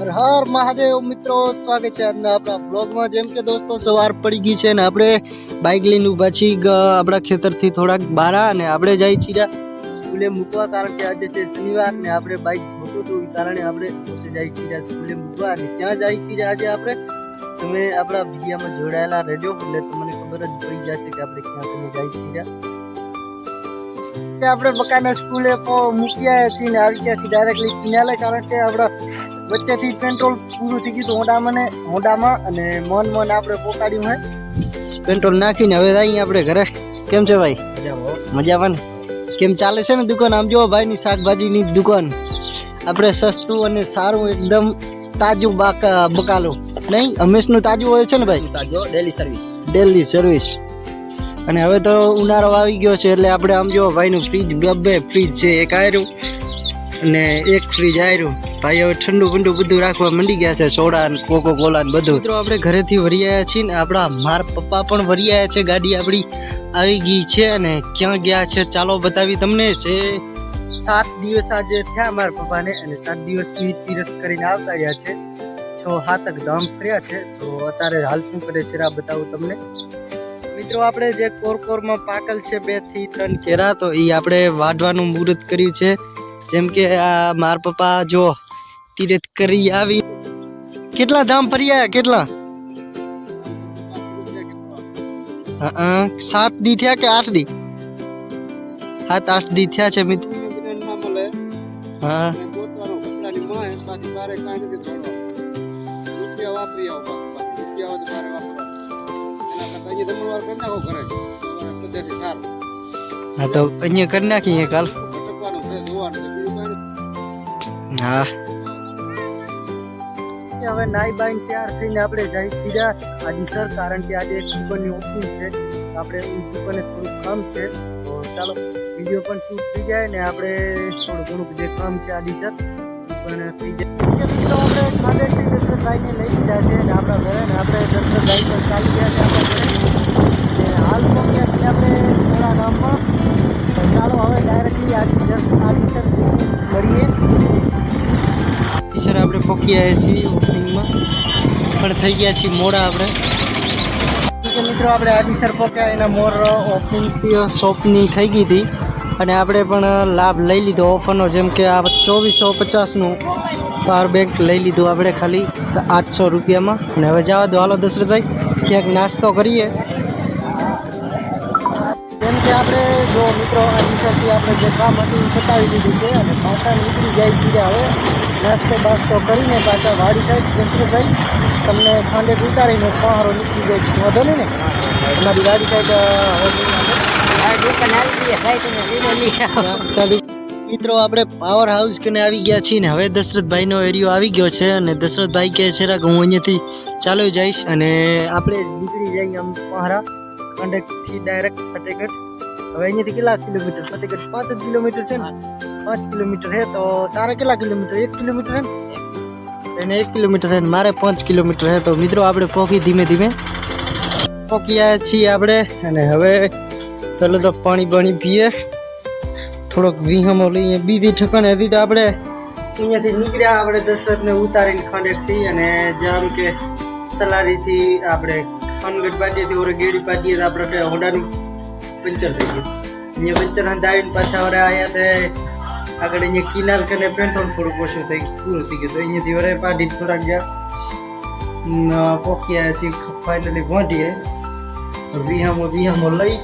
હર હર મહાદેવ મિત્રો, સ્વાગત છે આજના આપણા બ્લોગમાં। જેમ કે દોસ્તો સવાર પડી ગઈ છે ને આપણે બાઇક લઈને ઊભા છીએ આપણા ખેતરથી થોડાક બહાર, અને આપણે જઈ છીએ સ્કૂલે મૂકવા, કારણ કે આજે છે શનિવાર ને આપણે બાઇક જોતું હતું એ કારણે આપણે પોતે જઈ છીએ સ્કૂલે મૂકવા। અને ક્યાં જઈ છીએ આજે આપણે, તમે આપણા વિડીયોમાં જોડાયેલા રહેજો એટલે તમને ખબર જ પડી જશે કે આપણે ક્યાં તમે જઈ છીએ। આપણે બકાના સ્કૂલે મૂકી આવ્યા છીએ ને આવી ગયા છીએ ડાયરેક્ટલી કિનારે, કારણ કે આપણા વચ્ચેથી પેટ્રોલ પૂરું થઈ ગયું હોન્ડામાં, અને મન આપણે પોકાડ્યું હે પેટ્રોલ નાખીને હવે અહીં આપણે ઘરે। કેમ છે ભાઈ? મજામાં ને? કેમ ચાલે છે ને દુકાન? આમ જો ભાઈની શાકભાજીની દુકાન, આપણે સસ્તું અને સારું એકદમ તાજું બકાલું નહીં, હંમેશનું તાજું હોય છે ને ભાઈ? તાજું, ડેલી સર્વિસ। અને હવે તો ઉનાળો આવી ગયો છે એટલે આપણે આમ જો ભાઈનું ફ્રીજ, બે ફ્રીજ છે, એક આયરું અને એક ફ્રીજ આયરું। ભાઈ હવે ઠંડુ બંડુ બધું રાખવા મંડી ગયા છે, સોડા ને કોકો કોલા ને બધું। મિત્રો આપણે ઘરેથી વરી આવ્યા છીએ ને આપણા માર પપ્પા પણ વરી આવ્યા છે, ગાડી આપણી આવી ગઈ છે। અને ક્યાં ગયા છે ચાલો બતાવી તમને। છે 7 દિવસ આજે થયા મારા પપ્પાને, અને 7 દિવસની તીરથ કરીને આવતા રહ્યા છે, 6-7 ધામ ફર્યા છે। તો અત્યારે હાલ શું કરે છે આ બતાવું તમને। મિત્રો આપણે જે કોરકોરમાં પાકલ છે 2 થી 3 કેરા, તો એ આપણે વાઢવાનું મુહૂર્ત કર્યું છે। જેમ કે આ માર પપ્પા જો તીરથ કરી આવી, કેટલા ધામ ફર્યા? કેટલા? 7 દી થયા કે 8 દી? 7-8 દી થયા છે મિત્રો। હા હા, તો અહીંયા કરી નાખીએ કાલ। હા હવે નાઈ બાઈન તૈયાર થઈને આપણે જઈ છીએ આદિસર, કારણ કે આજે એક દુકાનની ઓપનિંગ છે, આપણે એ દુકાને થોડું કામ છે। તો ચાલો વિડીયો પણ શૂટ થઈ જાય ને આપણે થોડું ઘણું જે કામ છે આદિસર પણ થઈ જાય। મિત્રો આપણે ખાંડેથી દશરથભાઈને લઈ લીધા છે અને આપણા ઘરે, ને આપણે દશરથભાઈ પણ ચાલી ગયા છે આપણા ઘરે, અને હાલ પહોંચ્યા છીએ આપણે થોડા ગામમાં। તો ચાલો હવે ડાયરેક્ટલી આદિસર મળીએ। સર આપણે પહોંચી આવ્યા છીએ ઓપનિંગમાં, પણ થઈ ગયા છીએ મોડા આપણે। મિત્રો આપણે આદિસર પહોંચ્યા, એના મોર ઓપનિંગ શોપની થઈ ગઈ હતી, અને આપણે પણ લાભ લઈ લીધો ઓફરનો। જેમ કે આ 2450નું પાવર બેંક લઈ લીધું આપણે ખાલી 800 રૂપિયામાં। અને હવે જવા દો, હાલો દશરથભાઈ ક્યાંક નાસ્તો કરીએ। જેમ કે આપણે જો મિત્રો આદિસરથી આપણે જે કામ હતું એ પતાવી દીધું છે, અને પાછા નીકળી જાય છીએ હવે નાસ્તો બાસ્તો કરીને પાછા વાડી સાઈડ। દશરથભાઈ તમને ખાંડેટ ઉતારીને પહારો નીકળી જાય છે, વધો ને અમારી વાડી સાઈડ। મિત્રો આપણે પાવર હાઉસ કને આવી ગયા છીએ ને હવે દશરથભાઈનો એરિયો આવી ગયો છે, અને દશરથભાઈ કહે છે કે હું અહીંયાથી ચાલ્યો જઈશ, અને આપણે નીકળી જઈએ આમ પહારા ખાંડેટથી ડાયરેક્ટ ફતેહગઢ। હવે અહીંયાથી કેટલા કિલોમીટર? ફતેહગઢ 5 જ કિલોમીટર છે ને? 5 કિલોમીટર છે। તો તારે કેટલા કિલોમીટર? 1 કિલોમીટર છે ને? એને 1 કિલોમીટર છે, મારે 5 કિલોમીટર છે। તો મિત્રો આપણે પહોંચી ધીમે ધીમે પહોંચી આવ્યા છીએ આપણે, અને હવે પેલું તો પાણી પીએ, થોડોક વિહમો લઈએ, બીજી ઠકાણે હતી તો આપણે અહીંયાથી નીકળ્યા આપણે દશરથને ઉતારીને ખાંડેકથી, અને જેમ કે સલારીથી આપણે ખાનગઢ પાટીએથી ઓરે ગેડી પાટીએ તો આપણે હોન્ડાનું પંચર થઈ ગયું। અહીંયા પંચર હંધાવીને પાછા વરે આવ્યા તે આગળ અહીંયા કિનાર કરીને પેટ્રોલ થોડુંક ઓછું પૂરું થઈ ગયું, તો અહીંયાથી વરે પાડી થોડાક જ્યાં પહોંચી આવ્યા છીએ ફાઇનલી પહોંચીએ। વિહામો લઈ